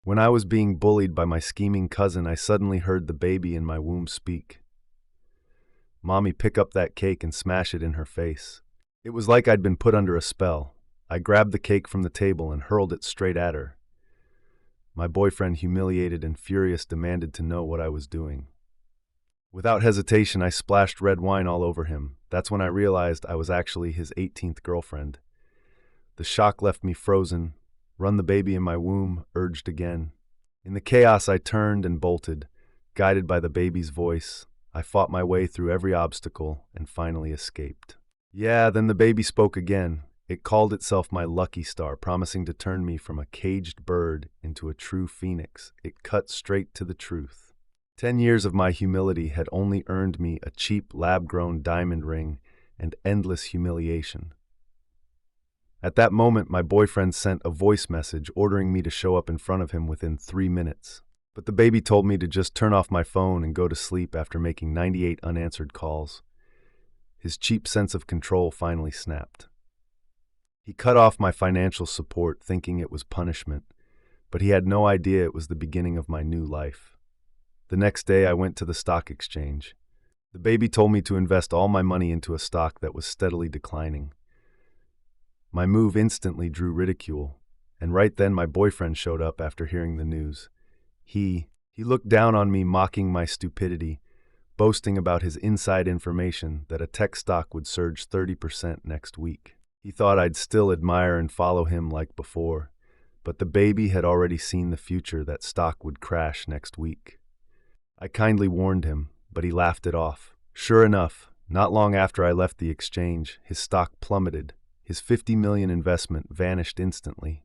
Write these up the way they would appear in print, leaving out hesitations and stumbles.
When I was being bullied by my scheming cousin, I suddenly heard the baby in my womb speak. "Mommy, pick up that cake and smash it in her face." It was like I'd been put under a spell. I grabbed the cake from the table and hurled it straight at her. My boyfriend, humiliated and furious, demanded to know what I was doing. Without hesitation, I splashed red wine all over him. That's when I realized I was actually his 18th girlfriend. The shock left me frozen. "Run the baby in my womb," urged again. In the chaos, I turned and bolted. Guided by the baby's voice, I fought my way through every obstacle and finally escaped. Yeah, then the baby spoke again. It called itself my lucky star, promising to turn me from a caged bird into a true phoenix. It cut straight to the truth. 10 years of my humility had only earned me a cheap lab-grown diamond ring and endless humiliation. At that moment, my boyfriend sent a voice message ordering me to show up in front of him within 3 minutes. But the baby told me to just turn off my phone and go to sleep after making 98 unanswered calls. His cheap sense of control finally snapped. He cut off my financial support, thinking it was punishment, but he had no idea it was the beginning of my new life. The next day, I went to the stock exchange. The baby told me to invest all my money into a stock that was steadily declining. My move instantly drew ridicule, and right then my boyfriend showed up after hearing the news. He looked down on me, mocking my stupidity, boasting about his inside information that a tech stock would surge 30% next week. He thought I'd still admire and follow him like before, but the baby had already seen the future, that stock would crash next week. I kindly warned him, but he laughed it off. Sure enough, not long after I left the exchange, his stock plummeted. His $50 million investment vanished instantly.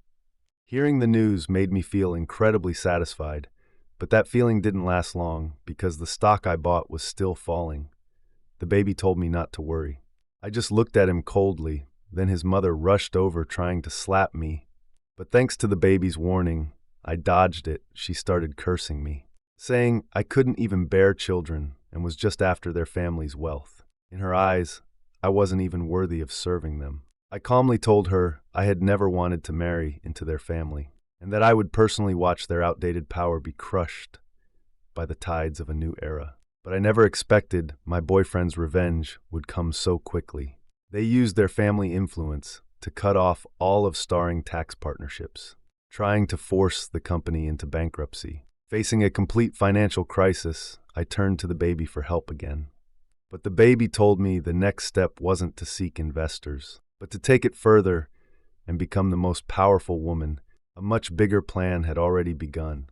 Hearing the news made me feel incredibly satisfied, but that feeling didn't last long because the stock I bought was still falling. The baby told me not to worry. I just looked at him coldly, then his mother rushed over trying to slap me. But thanks to the baby's warning, I dodged it. She started cursing me, saying I couldn't even bear children and was just after their family's wealth. In her eyes, I wasn't even worthy of serving them. I calmly told her I had never wanted to marry into their family, and that I would personally watch their outdated power be crushed by the tides of a new era. But I never expected my boyfriend's revenge would come so quickly. They used their family influence to cut off all of Starring tax partnerships, trying to force the company into bankruptcy. Facing a complete financial crisis, I turned to the baby for help again. But the baby told me the next step wasn't to seek investors, but to take it further and become the most powerful woman. A much bigger plan had already begun.